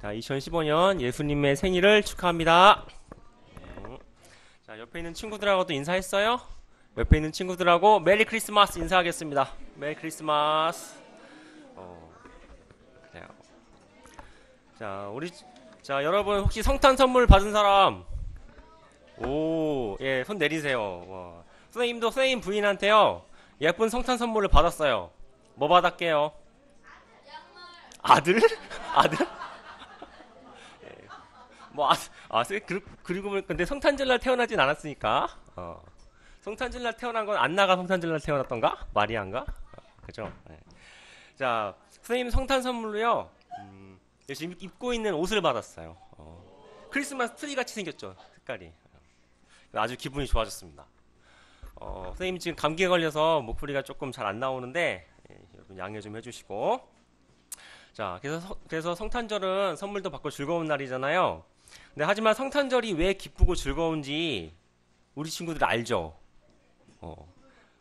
자, 2015년 예수님의 생일을 축하합니다. 자, 옆에 있는 친구들하고도 인사했어요? 옆에 있는 친구들하고 메리 크리스마스 인사하겠습니다. 메리 크리스마스. 그래요. 자, 여러분 혹시 성탄 선물 받은 사람? 오, 예, 손 내리세요. 와. 선생님도 선생님 부인한테요. 예쁜 성탄 선물을 받았어요. 뭐 받았게요? 아들? 아들? 뭐, 그리고 근데 성탄절날 태어나진 않았으니까, 성탄절날 태어난 건 안나가 성탄절날 태어났던가? 마리아인가? 그죠? 네. 자, 선생님 성탄 선물로요, 지금 입고 있는 옷을 받았어요. 크리스마스 트리 같이 생겼죠, 색깔이. 아주 기분이 좋아졌습니다. 선생님 지금 감기에 걸려서 목소리가 조금 잘 안 나오는데, 여러분 양해 좀 해주시고. 자, 그래서 성탄절은 선물도 받고 즐거운 날이잖아요. 근데 하지만 성탄절이 왜 기쁘고 즐거운지 우리 친구들 알죠?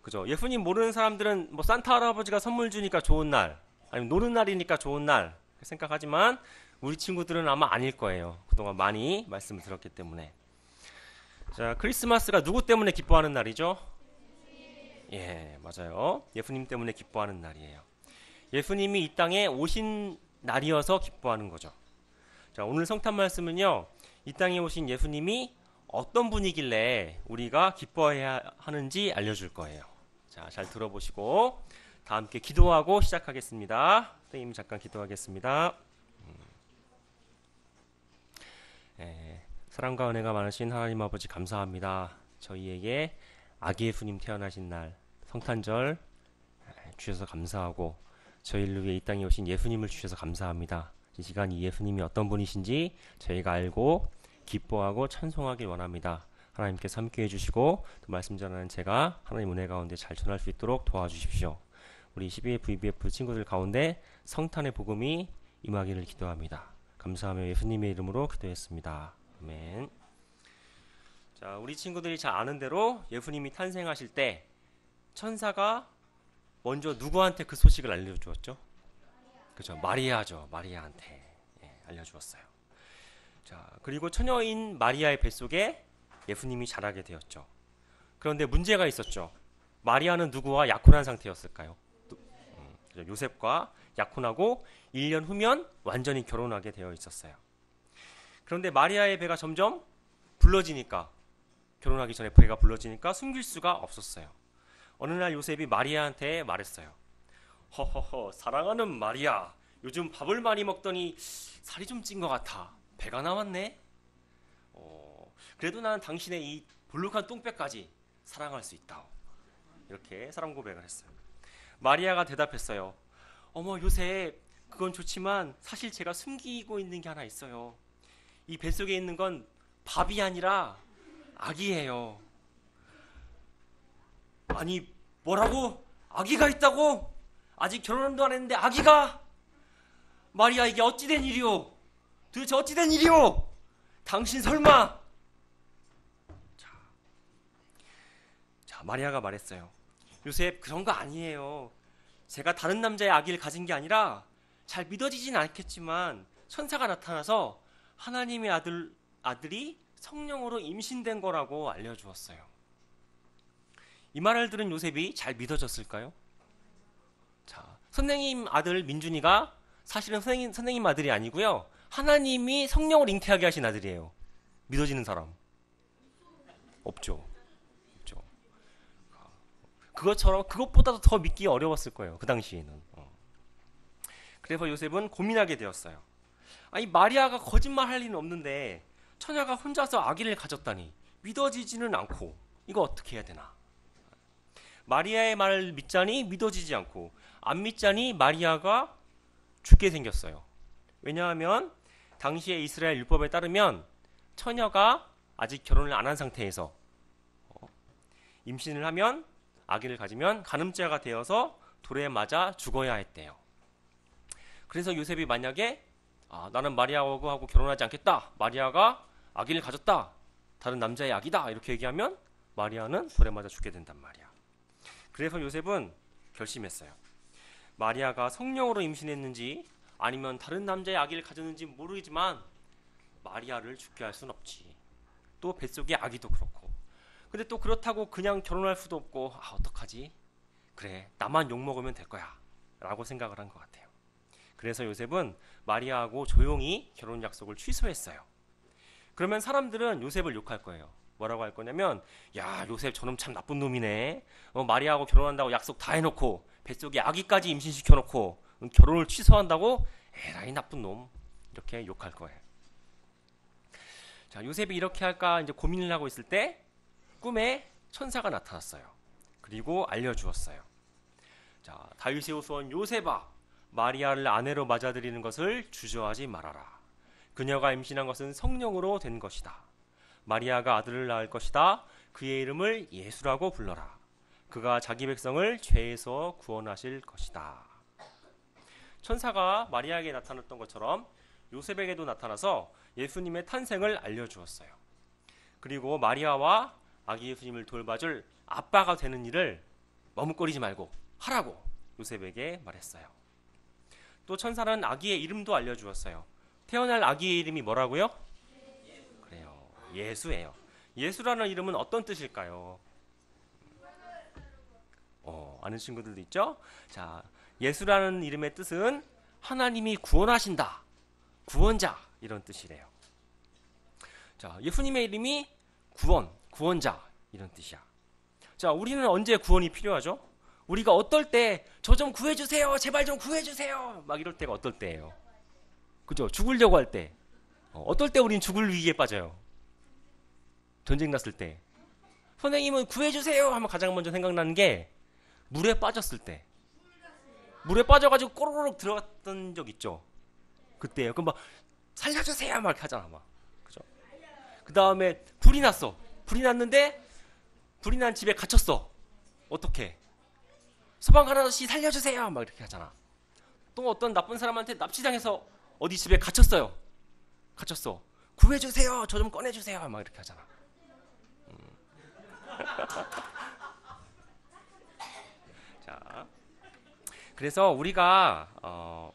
그죠? 예수님 모르는 사람들은 뭐 산타 할아버지가 선물 주니까 좋은 날, 아니면 노는 날이니까 좋은 날 생각하지만 우리 친구들은 아마 아닐 거예요. 그동안 많이 말씀을 들었기 때문에. 자, 크리스마스가 누구 때문에 기뻐하는 날이죠? 예, 맞아요. 예수님 때문에 기뻐하는 날이에요. 예수님이 이 땅에 오신 날이어서 기뻐하는 거죠. 자, 오늘 성탄 말씀은요, 이 땅에 오신 예수님이 어떤 분이길래 우리가 기뻐해야 하는지 알려줄 거예요. 자, 잘 들어보시고 다 함께 기도하고 시작하겠습니다. 선생님 잠깐 기도하겠습니다. 사랑과 은혜가 많으신 하나님 아버지 감사합니다. 저희에게 아기 예수님 태어나신 날 성탄절 주셔서 감사하고 저희를 위해 이 땅에 오신 예수님을 주셔서 감사합니다. 이 시간 이 예수님이 어떤 분이신지 저희가 알고 기뻐하고 찬송하길 원합니다. 하나님께서 함께해 주시고 또 말씀 전하는 제가 하나님 은혜 가운데 잘 전할 수 있도록 도와주십시오. 우리 12회 VBF 친구들 가운데 성탄의 복음이 임하기를 기도합니다. 감사하며 예수님의 이름으로 기도했습니다. 아멘. 자, 우리 친구들이 잘 아는 대로 예수님이 탄생하실 때 천사가 먼저 누구한테 그 소식을 알려주었죠? 그죠? 마리아죠. 마리아한테 알려주었어요. 자, 그리고 처녀인 마리아의 뱃속에 예수님이 자라게 되었죠. 그런데 문제가 있었죠. 마리아는 누구와 약혼한 상태였을까요? 요셉과 약혼하고 1년 후면 완전히 결혼하게 되어 있었어요. 그런데 마리아의 배가 점점 불러지니까, 결혼하기 전에 배가 불러지니까 숨길 수가 없었어요. 어느 날 요셉이 마리아한테 말했어요. 허허허, 사랑하는 마리아, 요즘 밥을 많이 먹더니 살이 좀 찐 것 같아. 배가 나왔네. 그래도 난 당신의 이 볼록한 똥배까지 사랑할 수 있다. 이렇게 사랑 고백을 했어요. 마리아가 대답했어요. 어머 요셉, 그건 좋지만 사실 제가 숨기고 있는 게 하나 있어요. 이 뱃속에 있는 건 밥이 아니라 아기예요. 아니 뭐라고? 아기가 있다고? 아직 결혼도 안 했는데 아기가? 마리아, 이게 어찌된 일이오? 도대체 어찌된 일이오? 당신 설마? 자, 마리아가 말했어요. 요셉, 그런 거 아니에요. 제가 다른 남자의 아기를 가진 게 아니라, 잘 믿어지진 않겠지만 천사가 나타나서 하나님의 아들이 성령으로 임신된 거라고 알려주었어요. 이 말을 들은 요셉이 잘 믿어졌을까요? 자, 선생님 아들 민준이가 사실은 선생님 아들이 아니고요. 하나님이 성령을 잉태하게 하신 아들이에요. 믿어지는 사람? 없죠. 없죠. 그것보다도 더 믿기 어려웠을 거예요. 그 당시에는. 그래서 요셉은 고민하게 되었어요. 아니, 마리아가 거짓말할 리는 없는데 처녀가 혼자서 아기를 가졌다니 믿어지지는 않고 이거 어떻게 해야 되나? 마리아의 말을 믿자니 믿어지지 않고 안 믿자니 마리아가 죽게 생겼어요. 왜냐하면 당시의 이스라엘 율법에 따르면 처녀가 아직 결혼을 안 한 상태에서 임신을 하면, 아기를 가지면 간음죄가 되어서 돌에 맞아 죽어야 했대요. 그래서 요셉이 만약에 나는 마리아하고 결혼하지 않겠다, 마리아가 아기를 가졌다, 다른 남자의 아기다 이렇게 얘기하면 마리아는 돌에 맞아 죽게 된단 말이야. 그래서 요셉은 결심했어요. 마리아가 성령으로 임신했는지 아니면 다른 남자의 아기를 가졌는지 모르지만 마리아를 죽게 할 순 없지. 또 뱃속의 아기도 그렇고. 근데 또 그렇다고 그냥 결혼할 수도 없고, 어떡하지? 그래, 나만 욕먹으면 될 거야 라고 생각을 한 것 같아요. 그래서 요셉은 마리아하고 조용히 결혼 약속을 취소했어요. 그러면 사람들은 요셉을 욕할 거예요. 뭐라고 할 거냐면, 야, 요셉 저놈 참 나쁜 놈이네. 마리아하고 결혼한다고 약속 다 해놓고 뱃속에 아기까지 임신시켜놓고 결혼을 취소한다고? 에라이 나쁜 놈. 이렇게 욕할 거예요. 자, 요셉이 이렇게 할까 이제 고민을 하고 있을 때 꿈에 천사가 나타났어요. 그리고 알려주었어요. 자, 다윗의 후손 요셉아, 마리아를 아내로 맞아들이는 것을 주저하지 말아라. 그녀가 임신한 것은 성령으로 된 것이다. 마리아가 아들을 낳을 것이다. 그의 이름을 예수라고 불러라. 그가 자기 백성을 죄에서 구원하실 것이다. 천사가 마리아에게 나타났던 것처럼 요셉에게도 나타나서 예수님의 탄생을 알려주었어요. 그리고 마리아와 아기 예수님을 돌봐줄 아빠가 되는 일을 머뭇거리지 말고 하라고 요셉에게 말했어요. 또 천사는 아기의 이름도 알려주었어요. 태어날 아기의 이름이 뭐라고요? 그래요, 예수예요. 예수라는 이름은 어떤 뜻일까요? 아는 친구들도 있죠? 자, 예수라는 이름의 뜻은 하나님이 구원하신다, 구원자, 이런 뜻이래요. 자, 예수님의 이름이 구원, 구원자, 이런 뜻이야. 자, 우리는 언제 구원이 필요하죠? 우리가 어떨 때 저 좀 구해주세요, 제발 좀 구해주세요, 막 이럴 때가 어떨 때예요? 그죠? 죽으려고 할 때. 어떨 때 우린 죽을 위기에 빠져요? 전쟁 났을 때. 선생님은 구해주세요 하면 가장 먼저 생각나는 게 물에 빠졌을 때. 물에 빠져가지고 꼬르륵 들어갔던 적 있죠? 그때요. 그럼 막 살려주세요 막 하잖아, 막. 그죠? 그 다음에 불이 났어. 불이 났는데 불이 난 집에 갇혔어. 어떡해? 소방관 아저씨 살려주세요 막 이렇게 하잖아. 또 어떤 나쁜 사람한테 납치당해서 어디 집에 갇혔어요. 갇혔어. 구해주세요. 저 좀 꺼내주세요. 막 이렇게 하잖아. 자, 그래서 우리가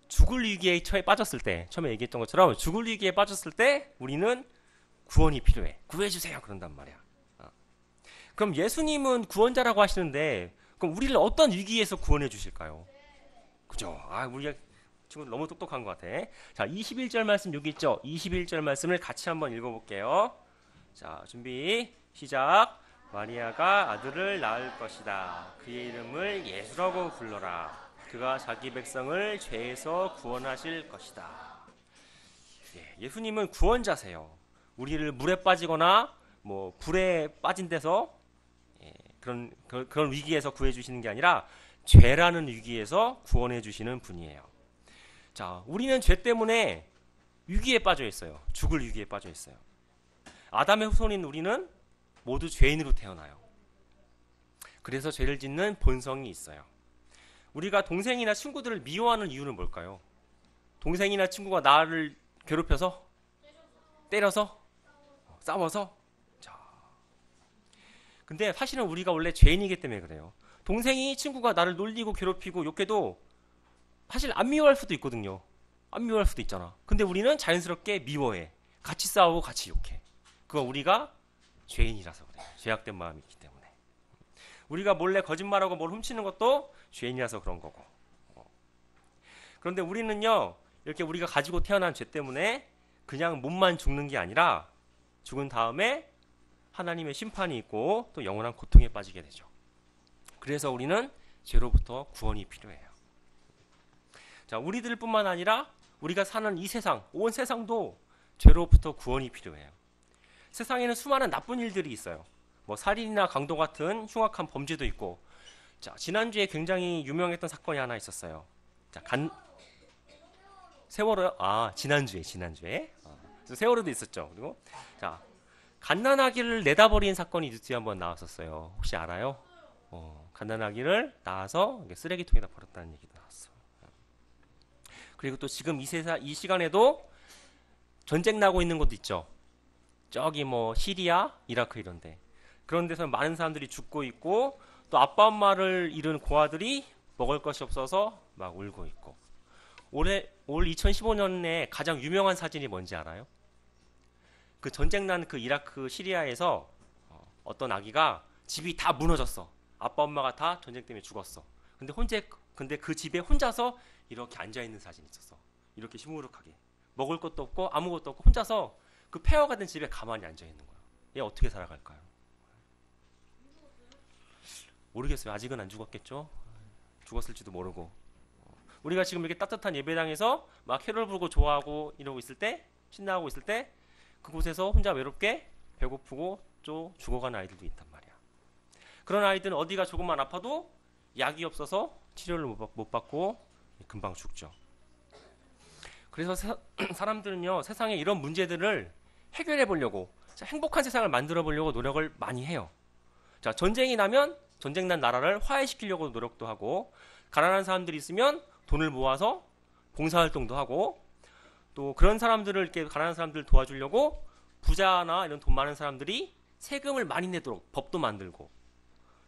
죽을 위기에 처해 빠졌을 때, 처음에 얘기했던 것처럼 죽을 위기에 빠졌을 때 우리는 구원이 필요해. 구해주세요. 그런단 말이야. 그럼 예수님은 구원자라고 하시는데, 그럼 우리를 어떤 위기에서 구원해 주실까요? 그죠? 우리 친구들 너무 똑똑한 것 같아. 자, 21절 말씀 여기 있죠? 21절 말씀을 같이 한번 읽어볼게요. 자, 준비, 시작. 마리아가 아들을 낳을 것이다. 그의 이름을 예수라고 불러라. 그가 자기 백성을 죄에서 구원하실 것이다. 예수님은 구원자세요. 우리를 물에 빠지거나 뭐 불에 빠진 데서 그런 위기에서 구해주시는 게 아니라 죄라는 위기에서 구원해 주시는 분이에요. 자, 우리는 죄 때문에 위기에 빠져 있어요. 죽을 위기에 빠져 있어요. 아담의 후손인 우리는 모두 죄인으로 태어나요. 그래서 죄를 짓는 본성이 있어요. 우리가 동생이나 친구들을 미워하는 이유는 뭘까요? 동생이나 친구가 나를 괴롭혀서? 때려서? 싸워서? 자, 근데 사실은 우리가 원래 죄인이기 때문에 그래요. 동생이 친구가 나를 놀리고 괴롭히고 욕해도 사실 안 미워할 수도 있거든요. 안 미워할 수도 있잖아. 근데 우리는 자연스럽게 미워해. 같이 싸우고 같이 욕해. 그건 우리가 죄인이라서 그래요. 죄악된 마음이 있기 때문에. 우리가 몰래 거짓말하고 뭘 훔치는 것도 죄인이라서 그런 거고. 그런데 우리는요, 이렇게 우리가 가지고 태어난 죄 때문에 그냥 몸만 죽는 게 아니라 죽은 다음에 하나님의 심판이 있고 또 영원한 고통에 빠지게 되죠. 그래서 우리는 죄로부터 구원이 필요해요. 자, 우리들뿐만 아니라 우리가 사는 이 세상, 온 세상도 죄로부터 구원이 필요해요. 세상에는 수많은 나쁜 일들이 있어요. 뭐 살인이나 강도 같은 흉악한 범죄도 있고. 자, 지난주에 굉장히 유명했던 사건이 하나 있었어요. 자, 세월호, 지난주에. 세월호도 있었죠. 그리고 자, 갓난아기를 내다버린 사건이 뉴스에 한번 나왔었어요. 혹시 알아요? 갓난아기를 낳아서 쓰레기통에다 버렸다는 얘기도 나왔어. 그리고 또 지금 이 시간에도 전쟁 나고 있는 곳도 있죠. 저기 뭐 시리아, 이라크 이런데. 그런 데서 많은 사람들이 죽고 있고 또 아빠 엄마를 잃은 고아들이 먹을 것이 없어서 막 울고 있고. 올 2015년에 가장 유명한 사진이 뭔지 알아요? 그 전쟁 난 그 이라크 시리아에서 어떤 아기가 집이 다 무너졌어. 아빠 엄마가 다 전쟁 때문에 죽었어. 근데 그 집에 혼자서 이렇게 앉아 있는 사진이 있었어. 이렇게 시무룩하게 먹을 것도 없고 아무것도 없고 혼자서 그 폐허가 된 집에 가만히 앉아 있는 거야. 얘 어떻게 살아갈까요? 모르겠어요. 아직은 안 죽었겠죠. 죽었을지도 모르고. 우리가 지금 이렇게 따뜻한 예배당에서 막 캐롤 부르고 좋아하고 이러고 있을 때, 신나고 있을 때 그곳에서 혼자 외롭게 배고프고 또 죽어가는 아이들도 있단 말이야. 그런 아이들은 어디가 조금만 아파도 약이 없어서 치료를 못 받고 금방 죽죠. 그래서 사람들은요, 세상에 이런 문제들을 해결해 보려고, 행복한 세상을 만들어 보려고 노력을 많이 해요. 자, 전쟁이 나면 전쟁 난 나라를 화해시키려고 노력도 하고, 가난한 사람들이 있으면 돈을 모아서 봉사활동도 하고, 또 그런 사람들을 이렇게 가난한 사람들을 도와주려고 부자나 이런 돈 많은 사람들이 세금을 많이 내도록 법도 만들고,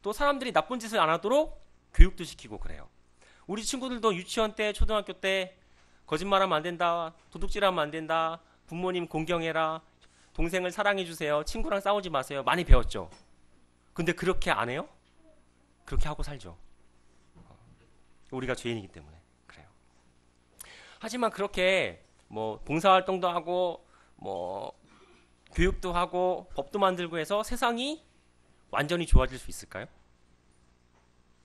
또 사람들이 나쁜 짓을 안 하도록 교육도 시키고 그래요. 우리 친구들도 유치원 때, 초등학교 때 거짓말하면 안 된다, 도둑질하면 안 된다, 부모님 공경해라, 동생을 사랑해주세요, 친구랑 싸우지 마세요, 많이 배웠죠. 근데 그렇게 안 해요? 그렇게 하고 살죠. 우리가 죄인이기 때문에 그래요. 하지만 그렇게 뭐 봉사활동도 하고 뭐 교육도 하고 법도 만들고 해서 세상이 완전히 좋아질 수 있을까요?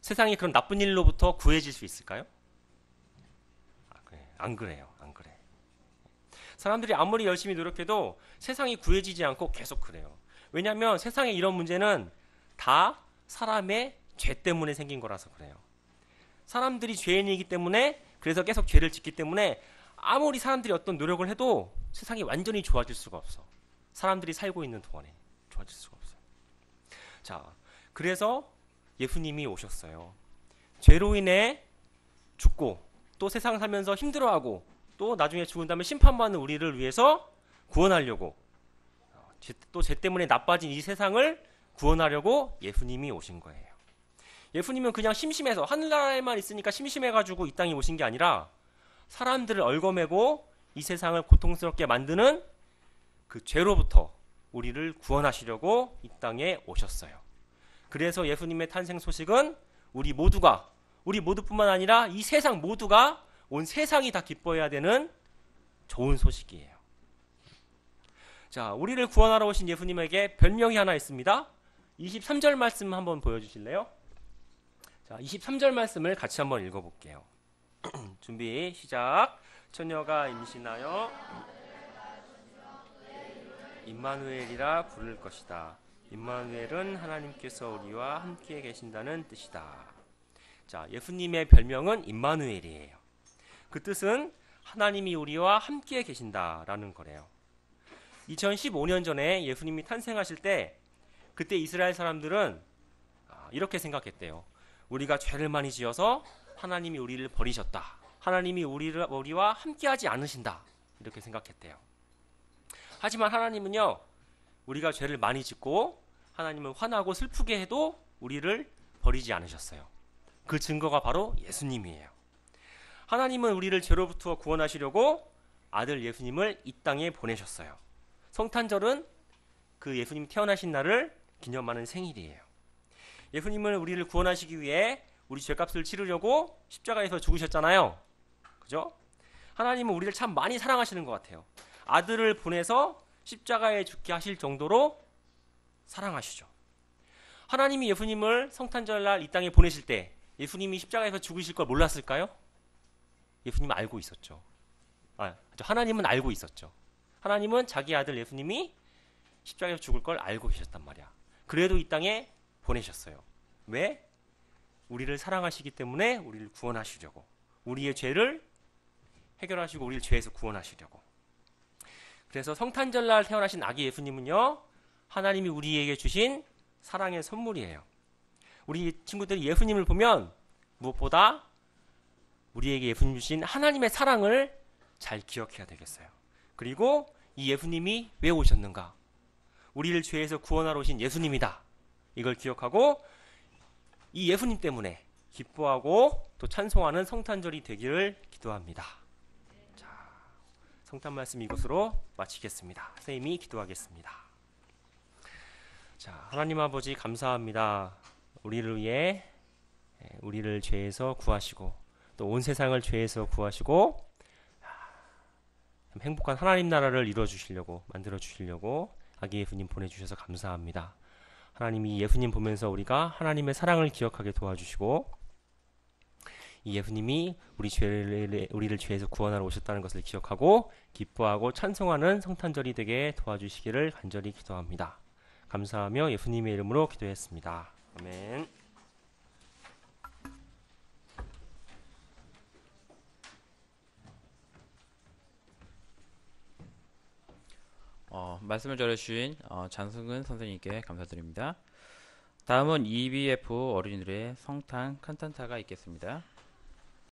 세상이 그런 나쁜 일로부터 구해질 수 있을까요? 안 그래요. 안 그래. 사람들이 아무리 열심히 노력해도 세상이 구해지지 않고 계속 그래요. 왜냐하면 세상에 이런 문제는 다 사람의 죄 때문에 생긴 거라서 그래요. 사람들이 죄인이기 때문에, 그래서 계속 죄를 짓기 때문에 아무리 사람들이 어떤 노력을 해도 세상이 완전히 좋아질 수가 없어. 사람들이 살고 있는 동안에 좋아질 수가 없어요. 자, 그래서 예수님이 오셨어요. 죄로 인해 죽고 또 세상 살면서 힘들어하고 또 나중에 죽은 다음에 심판받는 우리를 위해서 구원하려고, 또 죄 때문에 나빠진 이 세상을 구원하려고 예수님이 오신 거예요. 예수님은 그냥 심심해서, 하늘나라에만 있으니까 심심해가지고 이 땅에 오신 게 아니라 사람들을 얽어매고 이 세상을 고통스럽게 만드는 그 죄로부터 우리를 구원하시려고 이 땅에 오셨어요. 그래서 예수님의 탄생 소식은 우리 모두뿐만 아니라 이 세상 모두가, 온 세상이 다 기뻐해야 되는 좋은 소식이에요. 자, 우리를 구원하러 오신 예수님에게 별명이 하나 있습니다. 23절 말씀 한번 보여주실래요? 자, 23절 말씀을 같이 한번 읽어볼게요. 준비 시작. 처녀가 임신하여 임마누엘이라 부를 것이다. 임마누엘은 하나님께서 우리와 함께 계신다는 뜻이다. 자, 예수님의 별명은 임마누엘이에요. 그 뜻은 하나님이 우리와 함께 계신다라는 거래요. 2015년 전에 예수님이 탄생하실 때, 그때 이스라엘 사람들은 이렇게 생각했대요. 우리가 죄를 많이 지어서 하나님이 우리를 버리셨다. 하나님이 우리와 함께하지 않으신다. 이렇게 생각했대요. 하지만 하나님은요, 우리가 죄를 많이 짓고 하나님은 화나고 슬프게 해도 우리를 버리지 않으셨어요. 그 증거가 바로 예수님이에요. 하나님은 우리를 죄로부터 구원하시려고 아들 예수님을 이 땅에 보내셨어요. 성탄절은 그 예수님 태어나신 날을 기념하는 생일이에요. 예수님은 우리를 구원하시기 위해 우리 죄값을 치르려고 십자가에서 죽으셨잖아요. 그죠? 하나님은 우리를 참 많이 사랑하시는 것 같아요. 아들을 보내서 십자가에 죽게 하실 정도로 사랑하시죠. 하나님이 예수님을 성탄절날 이 땅에 보내실 때 예수님이 십자가에서 죽으실 걸 몰랐을까요? 예수님은 알고 있었죠. 하나님은 알고 있었죠. 하나님은 자기 아들 예수님이 십자가에서 죽을 걸 알고 계셨단 말이야. 그래도 이 땅에 보내셨어요. 왜? 우리를 사랑하시기 때문에 우리를 구원하시려고, 우리의 죄를 해결하시고 우리를 죄에서 구원하시려고. 그래서 성탄절날 태어나신 아기 예수님은요, 하나님이 우리에게 주신 사랑의 선물이에요. 우리 친구들이 예수님을 보면 무엇보다 우리에게 예수님 주신 하나님의 사랑을 잘 기억해야 되겠어요. 그리고 이 예수님이 왜 오셨는가? 우리를 죄에서 구원하러 오신 예수님이다. 이걸 기억하고 이 예수님 때문에 기뻐하고 또 찬송하는 성탄절이 되기를 기도합니다. 자, 성탄 말씀 이것으로 마치겠습니다. 선생님이 기도하겠습니다. 자, 하나님 아버지 감사합니다. 우리를 위해 우리를 죄에서 구하시고 또 온 세상을 죄에서 구하시고 행복한 하나님 나라를 이루어 주시려고 만들어 주시려고 아기 예수님 보내주셔서 감사합니다. 하나님이 예수님 보면서 우리가 하나님의 사랑을 기억하게 도와주시고 이 예수님이 우리를 죄에서 구원하러 오셨다는 것을 기억하고 기뻐하고 찬송하는 성탄절이 되게 도와주시기를 간절히 기도합니다. 감사하며 예수님의 이름으로 기도했습니다. 아멘. 말씀을 전해주신 장승근 선생님께 감사드립니다. 다음은 EBF 어린이들의 성탄 칸탄타가 있겠습니다.